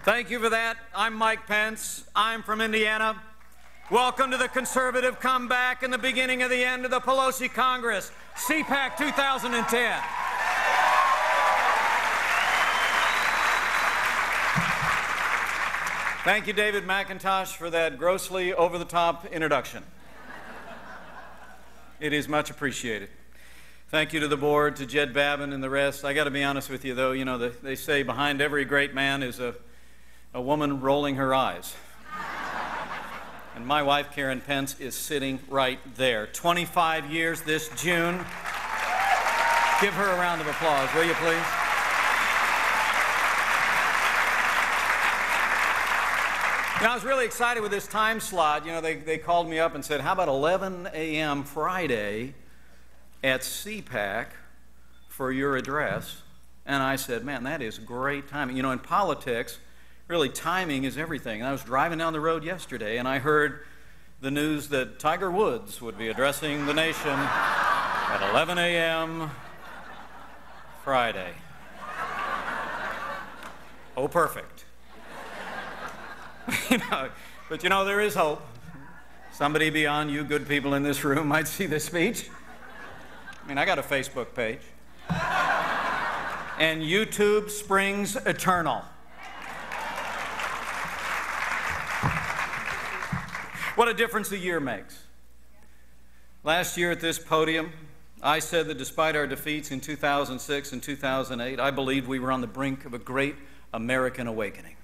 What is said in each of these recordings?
Thank you for that. I'm Mike Pence. I'm from Indiana. Welcome to the conservative comeback and the beginning of the end of the Pelosi Congress, CPAC 2010. Thank you, David McIntosh, for that grossly over-the-top introduction. It is much appreciated. Thank you to the board, to Jed Babin and the rest. I got to be honest with you, though, you know, they say behind every great man is a woman rolling her eyes. And my wife, Karen Pence, is sitting right there. 25 years this June. Give her a round of applause, will you, please? You know, I was really excited with this time slot. You know, they called me up and said, how about 11 a.m. Friday at CPAC for your address? And I said, man, that is great timing. You know, in politics, really timing is everything. And I was driving down the road yesterday, and I heard the news that Tiger Woods would be addressing the nation at 11 a.m. Friday. Oh, perfect. But you know, there is hope. Somebody beyond you good people in this room might see this speech. I mean, I got a Facebook page. And YouTube springs eternal. What a difference a year makes. Last year at this podium, I said that despite our defeats in 2006 and 2008, I believed we were on the brink of a great American awakening.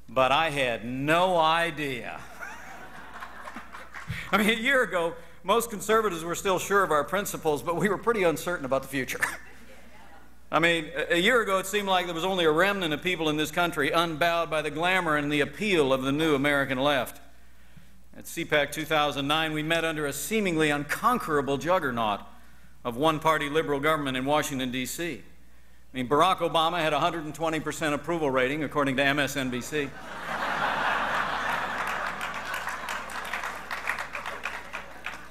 But I had no idea. I mean, a year ago, most conservatives were still sure of our principles, but we were pretty uncertain about the future. I mean, a year ago, it seemed like there was only a remnant of people in this country unbowed by the glamour and the appeal of the new American left. At CPAC 2009, we met under a seemingly unconquerable juggernaut of one-party liberal government in Washington, D.C. I mean, Barack Obama had a 120% approval rating, according to MSNBC.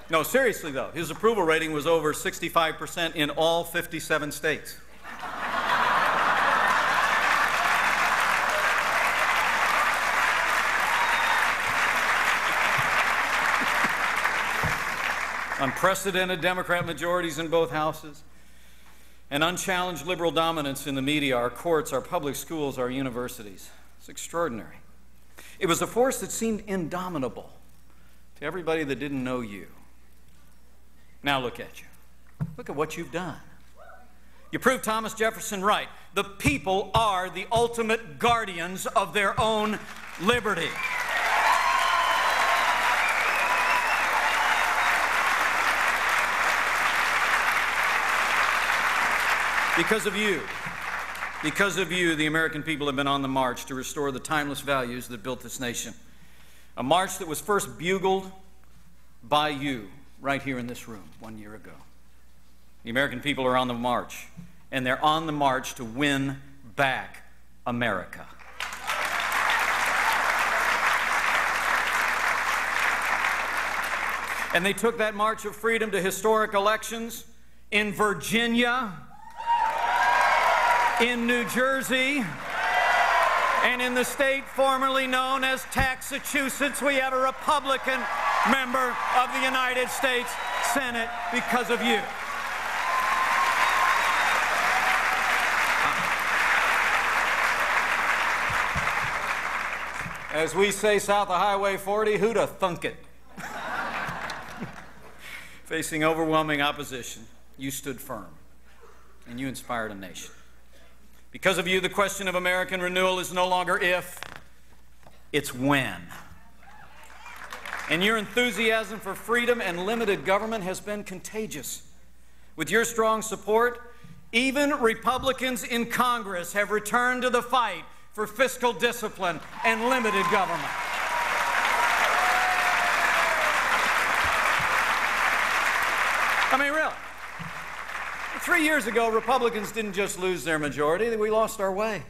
No, seriously, though, his approval rating was over 65% in all 57 states. Unprecedented Democrat majorities in both houses, and unchallenged liberal dominance in the media, our courts, our public schools, our universities. It's extraordinary. It was a force that seemed indomitable to everybody that didn't know you. Now look at you. Look at what you've done. You proved Thomas Jefferson right. The people are the ultimate guardians of their own liberty. Because of you, the American people have been on the march to restore the timeless values that built this nation. A march that was first bugled by you right here in this room 1 year ago. The American people are on the march, and they're on the march to win back America. And they took that march of freedom to historic elections in Virginia, in New Jersey, and in the state formerly known as Taxachusetts. We have a Republican member of the United States Senate because of you. As we say south of Highway 40, who'da thunk it? Facing overwhelming opposition, you stood firm, and you inspired a nation. Because of you, the question of American renewal is no longer if, it's when. And your enthusiasm for freedom and limited government has been contagious. With your strong support, even Republicans in Congress have returned to the fight for fiscal discipline and limited government. I mean, really. 3 years ago, Republicans didn't just lose their majority, we lost our way.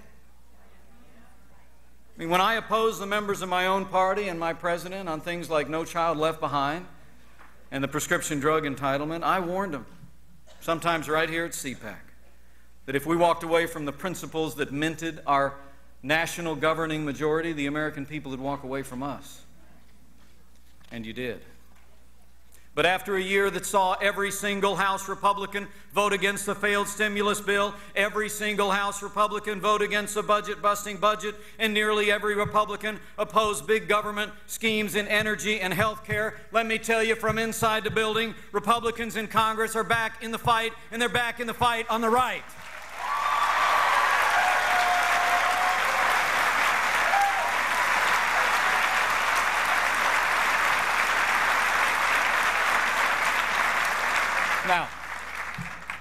I mean, when I opposed the members of my own party and my president on things like No Child Left Behind and the prescription drug entitlement, I warned them, sometimes right here at CPAC, that if we walked away from the principles that minted our national governing majority, the American people would walk away from us. And you did. But after a year that saw every single House Republican vote against the failed stimulus bill, every single House Republican vote against a budget-busting budget, and nearly every Republican opposed big government schemes in energy and health care, let me tell you from inside the building, Republicans in Congress are back in the fight, and they're back in the fight on the right.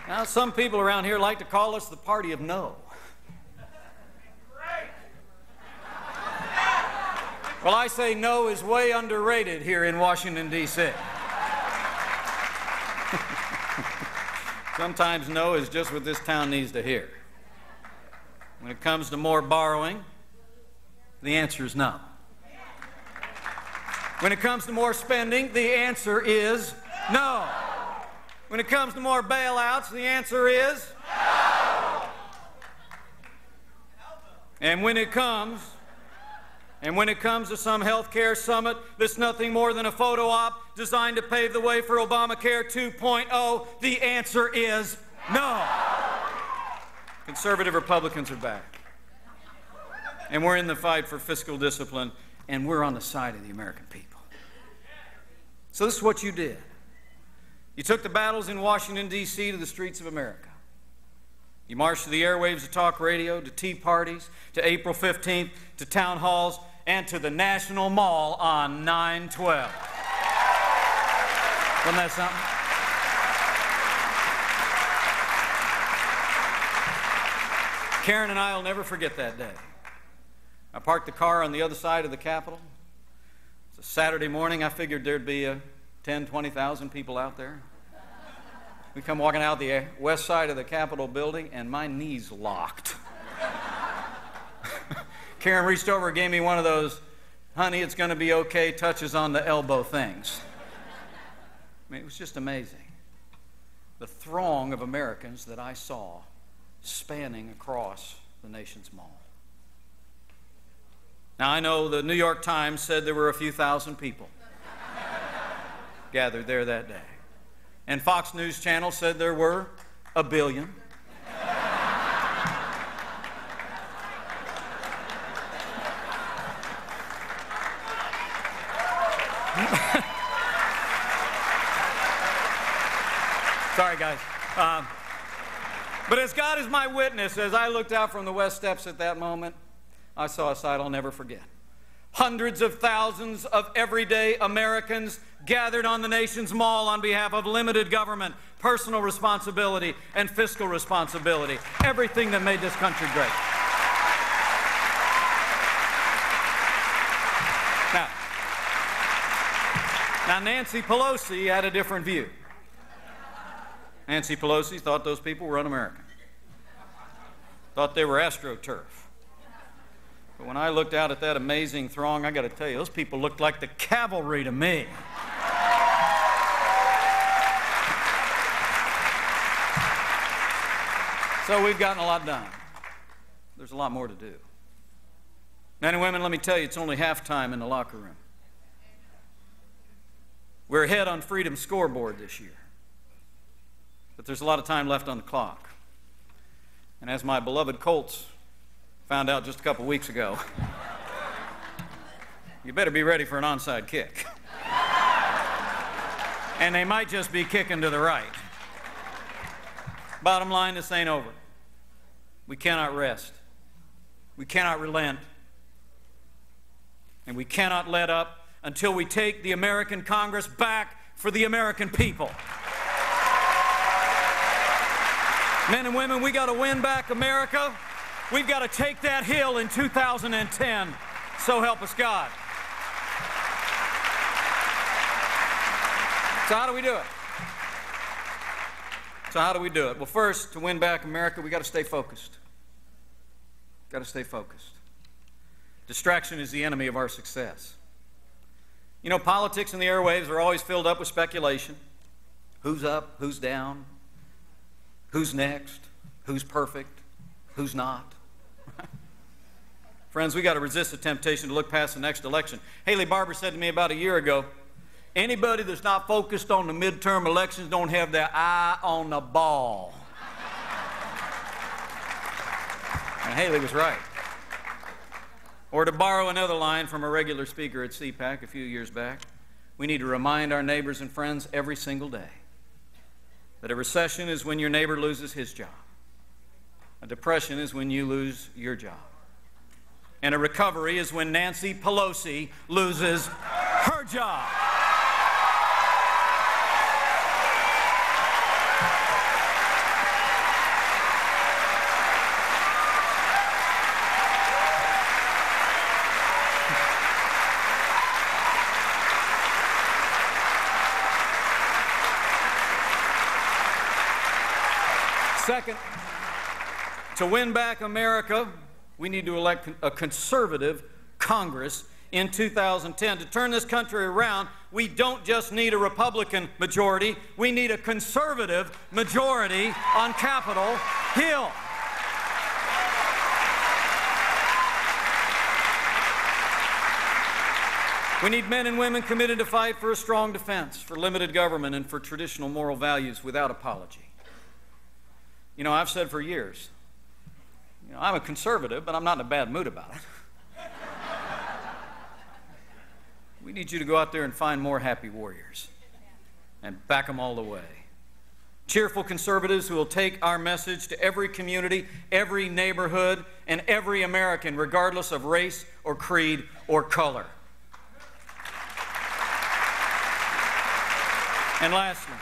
Now, some people around here like to call us the party of no. Well, I say no is way underrated here in Washington, D.C. Sometimes no is just what this town needs to hear. When it comes to more borrowing, the answer is no. When it comes to more spending, the answer is no. When it comes to more bailouts, the answer is no. And when it comes to some health care summit that's nothing more than a photo op designed to pave the way for Obamacare 2.0, the answer is no. Conservative Republicans are back. And we're in the fight for fiscal discipline, and we're on the side of the American people. So this is what you did. You took the battles in Washington, D.C. to the streets of America. You marched to the airwaves of talk radio, to tea parties, to April 15th, to town halls, and to the National Mall on 9/12. Wasn't that something? Karen and I will never forget that day. I parked the car on the other side of the Capitol. It's a Saturday morning. I figured there'd be 10, 20,000 people out there. We come walking out the west side of the Capitol building, and my knees locked. Karen reached over and gave me one of those, honey, it's going to be okay, touches on the elbow things. I mean, it was just amazing. The throng of Americans that I saw spanning across the nation's mall. Now, I know the New York Times said there were a few thousand people gathered there that day. And Fox News Channel said there were 1 billion. Sorry, guys. But as God is my witness, as I looked out from the West Steps at that moment, I saw a sight I'll never forget. Hundreds of thousands of everyday Americans gathered on the nation's mall on behalf of limited government, personal responsibility, and fiscal responsibility. Everything that made this country great. Now Nancy Pelosi had a different view. Nancy Pelosi thought those people were un-American. Thought they were AstroTurf. But when I looked out at that amazing throng, I got to tell you, those people looked like the cavalry to me. So we've gotten a lot done. There's a lot more to do. Men and women, let me tell you, it's only halftime in the locker room. We're ahead on Freedom's scoreboard this year. But there's a lot of time left on the clock. And as my beloved Colts found out just a couple weeks ago, you better be ready for an onside kick. And they might just be kicking to the right. Bottom line, this ain't over. We cannot rest. We cannot relent. And we cannot let up until we take the American Congress back for the American people. Men and women, we got to win back America. We've got to take that hill in 2010. So help us God. So how do we do it? Well, first, to win back America, we got to stay focused. Got to stay focused. Distraction is the enemy of our success. You know, politics and the airwaves are always filled up with speculation. Who's up? Who's down? Who's next? Who's perfect? Who's not? Friends, we got to resist the temptation to look past the next election. Haley Barber said to me about a year ago, anybody that's not focused on the midterm elections don't have their eye on the ball. And Haley was right. Or to borrow another line from a regular speaker at CPAC a few years back, we need to remind our neighbors and friends every single day that a recession is when your neighbor loses his job. A depression is when you lose your job. And a recovery is when Nancy Pelosi loses her job. Second, to win back America, we need to elect a conservative Congress in 2010. To turn this country around, we don't just need a Republican majority, we need a conservative majority on Capitol Hill. We need men and women committed to fight for a strong defense, for limited government, and for traditional moral values without apology. You know, I've said for years, I'm a conservative, but I'm not in a bad mood about it. We need you to go out there and find more happy warriors and back them all the way. Cheerful conservatives who will take our message to every community, every neighborhood, and every American, regardless of race or creed or color. And lastly,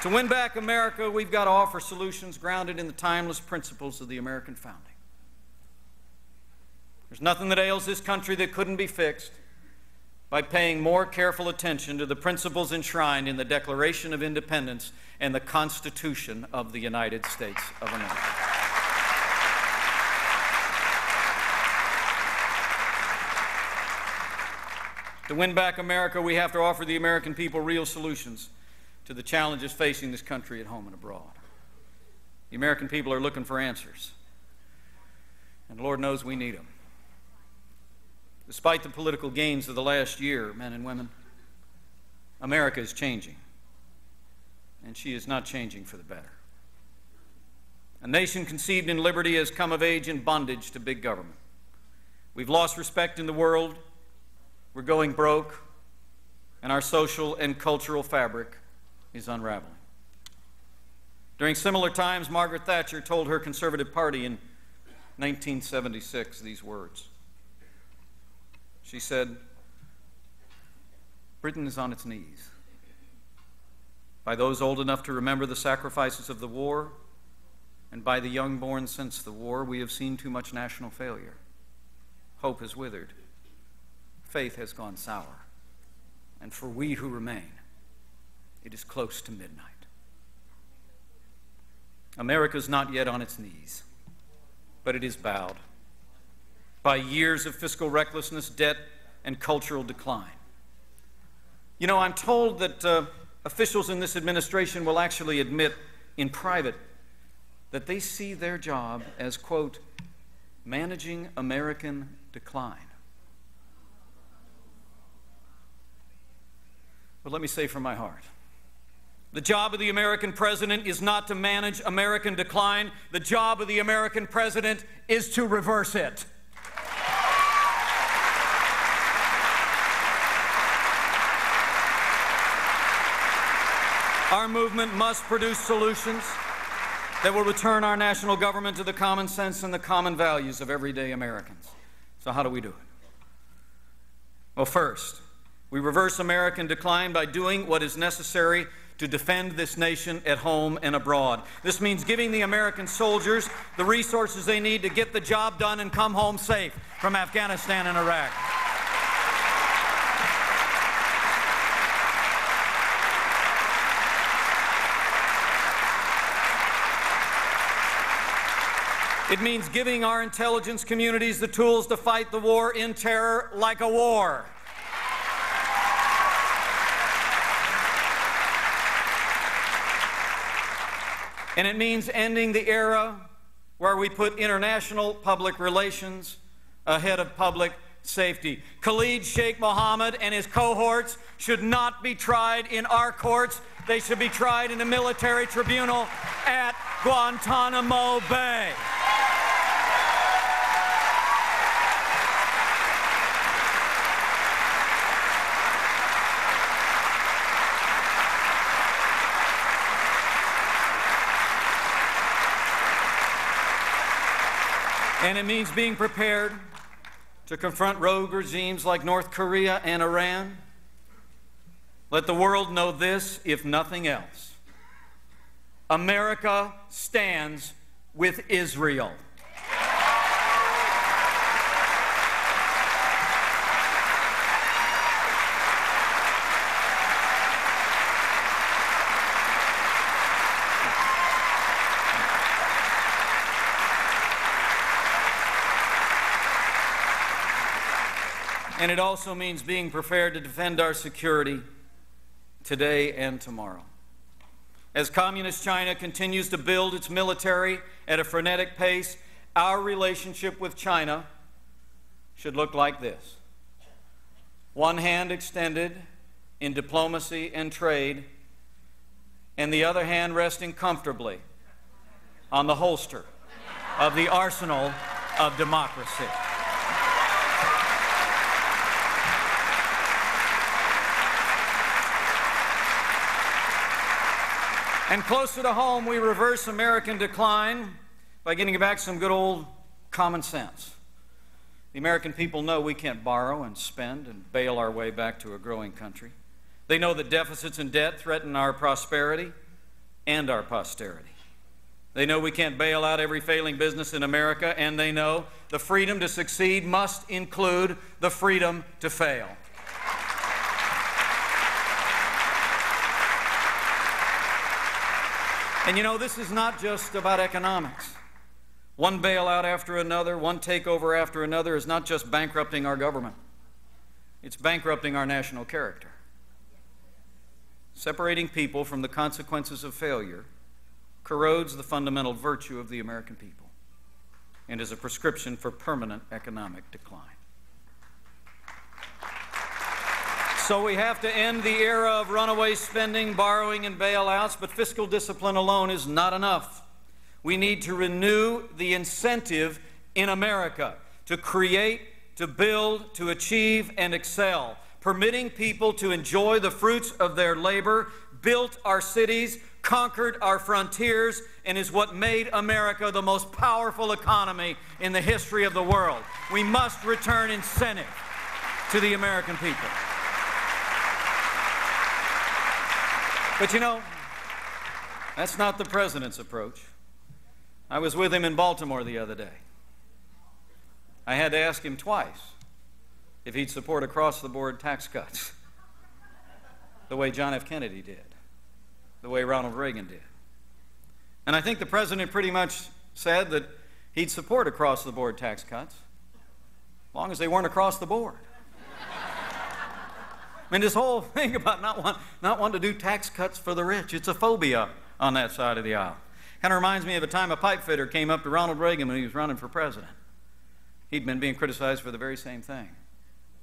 to win back America, we've got to offer solutions grounded in the timeless principles of the American founding. There's nothing that ails this country that couldn't be fixed by paying more careful attention to the principles enshrined in the Declaration of Independence and the Constitution of the United States of America. To win back America, we have to offer the American people real solutions to the challenges facing this country at home and abroad. The American people are looking for answers, and Lord knows we need them. Despite the political gains of the last year, men and women, America is changing, and she is not changing for the better. A nation conceived in liberty has come of age in bondage to big government. We've lost respect in the world, we're going broke, and our social and cultural fabric is unraveling. During similar times, Margaret Thatcher told her Conservative Party in 1976 these words. She said, "Britain is on its knees. By those old enough to remember the sacrifices of the war, and by the young born since the war, we have seen too much national failure. Hope has withered. Faith has gone sour. And for we who remain, it is close to midnight." America's not yet on its knees, but it is bowed by years of fiscal recklessness, debt, and cultural decline. You know, I'm told that officials in this administration will actually admit in private that they see their job as, quote, managing American decline. But let me say from my heart, the job of the American president is not to manage American decline. The job of the American president is to reverse it. Our movement must produce solutions that will return our national government to the common sense and the common values of everyday Americans. So how do we do it? Well, first, we reverse American decline by doing what is necessary to defend this nation at home and abroad. This means giving the American soldiers the resources they need to get the job done and come home safe from Afghanistan and Iraq. It means giving our intelligence communities the tools to fight the war in terror like a war. And it means ending the era where we put international public relations ahead of public safety. Khalid Sheikh Mohammed and his cohorts should not be tried in our courts. They should be tried in a military tribunal at Guantanamo Bay. And it means being prepared to confront rogue regimes like North Korea and Iran. Let the world know this, if nothing else. America stands with Israel. And it also means being prepared to defend our security today and tomorrow. As Communist China continues to build its military at a frenetic pace, our relationship with China should look like this. One hand extended in diplomacy and trade, and the other hand resting comfortably on the holster of the arsenal of democracy. And closer to home, we reverse American decline by getting back some good old common sense. The American people know we can't borrow and spend and bail our way back to a growing country. They know that deficits and debt threaten our prosperity and our posterity. They know we can't bail out every failing business in America, and they know the freedom to succeed must include the freedom to fail. And you know, this is not just about economics. One bailout after another, one takeover after another is not just bankrupting our government. It's bankrupting our national character. Separating people from the consequences of failure corrodes the fundamental virtue of the American people and is a prescription for permanent economic decline. So we have to end the era of runaway spending, borrowing, and bailouts, but fiscal discipline alone is not enough. We need to renew the incentive in America to create, to build, to achieve, and excel, permitting people to enjoy the fruits of their labor, built our cities, conquered our frontiers, and is what made America the most powerful economy in the history of the world. We must return incentive to the American people. But you know, that's not the president's approach. I was with him in Baltimore the other day. I had to ask him twice if he'd support across-the-board tax cuts, the way John F. Kennedy did, the way Ronald Reagan did. And I think the president pretty much said that he'd support across-the-board tax cuts, as long as they weren't across the board. I mean, this whole thing about not wanting to do tax cuts for the rich, it's a phobia on that side of the aisle. Kind of reminds me of a time a pipe fitter came up to Ronald Reagan when he was running for president. He'd been being criticized for the very same thing.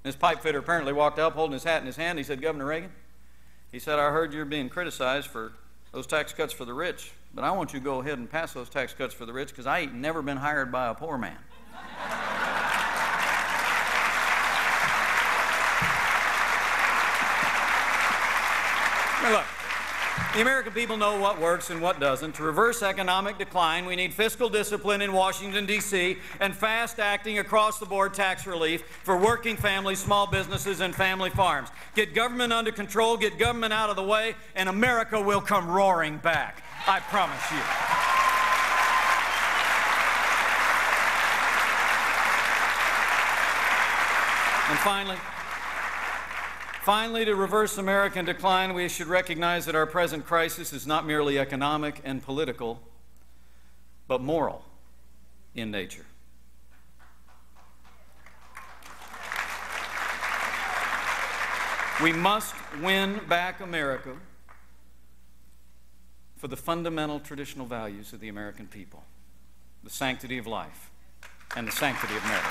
This pipe fitter apparently walked up holding his hat in his hand. He said, "Governor Reagan," he said, "I heard you're being criticized for those tax cuts for the rich, but I want you to go ahead and pass those tax cuts for the rich because I ain't never been hired by a poor man." Now look, the American people know what works and what doesn't. To reverse economic decline, we need fiscal discipline in Washington, D.C., and fast-acting across-the-board tax relief for working families, small businesses, and family farms. Get government under control, get government out of the way, and America will come roaring back. I promise you. And finally, to reverse American decline, we should recognize that our present crisis is not merely economic and political, but moral in nature. We must win back America for the fundamental traditional values of the American people, the sanctity of life and the sanctity of marriage.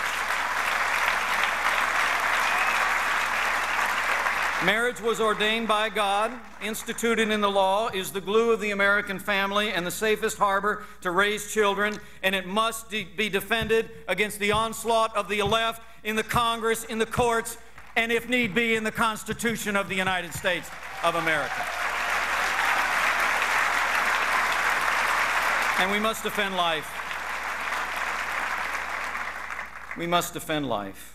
Marriage was ordained by God, instituted in the law, is the glue of the American family and the safest harbor to raise children, and it must be defended against the onslaught of the left in the Congress, in the courts, and if need be, in the Constitution of the United States of America. And we must defend life. We must defend life.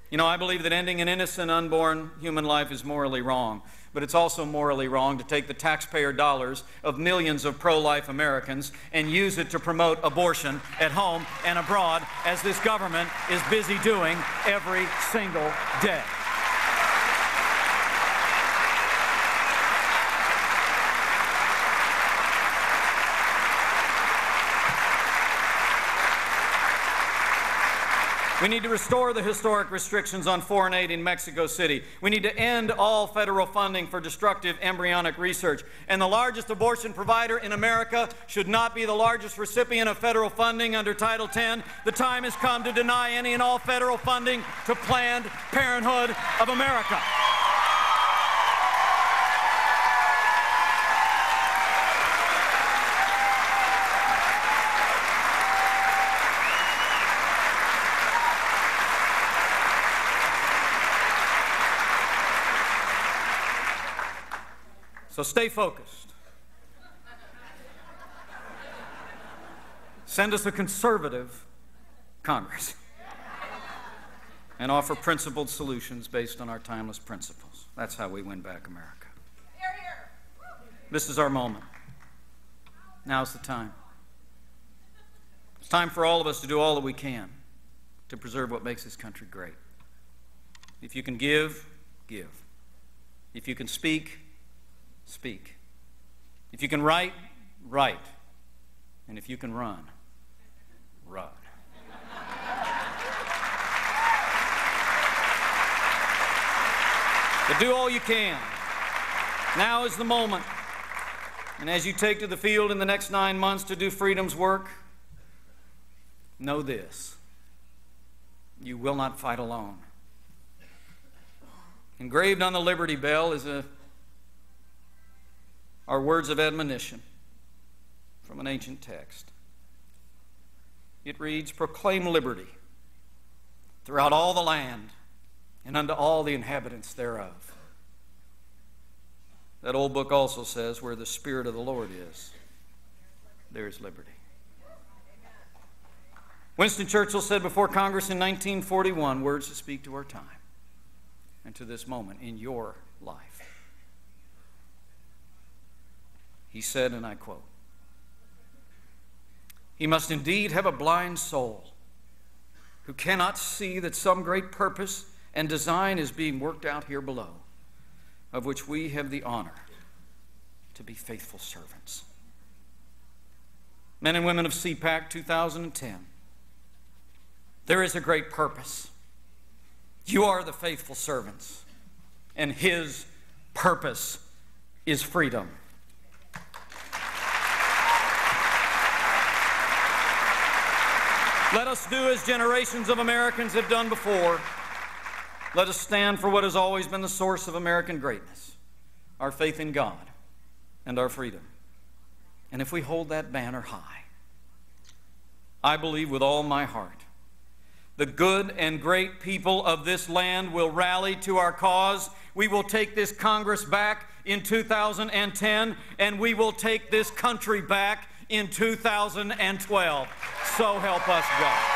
You know, I believe that ending an innocent, unborn human life is morally wrong, but it's also morally wrong to take the taxpayer dollars of millions of pro-life Americans and use it to promote abortion at home and abroad, as this government is busy doing every single day. We need to restore the historic restrictions on foreign aid in Mexico City. We need to end all federal funding for destructive embryonic research. And the largest abortion provider in America should not be the largest recipient of federal funding under Title X. The time has come to deny any and all federal funding to Planned Parenthood of America. So stay focused. Send us a conservative Congress and offer principled solutions based on our timeless principles. That's how we win back America. This is our moment. Now's the time. It's time for all of us to do all that we can to preserve what makes this country great. If you can give, give. If you can speak, speak. If you can write, write. And if you can run, run. But do all you can. Now is the moment. And as you take to the field in the next 9 months to do freedom's work, know this: you will not fight alone. Engraved on the Liberty Bell are words of admonition from an ancient text. It reads, "Proclaim liberty throughout all the land and unto all the inhabitants thereof." That old book also says, "Where the Spirit of the Lord is, there is liberty." Winston Churchill said before Congress in 1941, words that speak to our time and to this moment in your life. He said, and I quote, "He must indeed have a blind soul who cannot see that some great purpose and design is being worked out here below, of which we have the honor to be faithful servants." Men and women of CPAC 2010, there is a great purpose. You are the faithful servants, and His purpose is freedom. Let us do as generations of Americans have done before. Let us stand for what has always been the source of American greatness, our faith in God and our freedom. And if we hold that banner high, I believe with all my heart, the good and great people of this land will rally to our cause. We will take this Congress back in 2010, and we will take this country back in 2012. So help us God.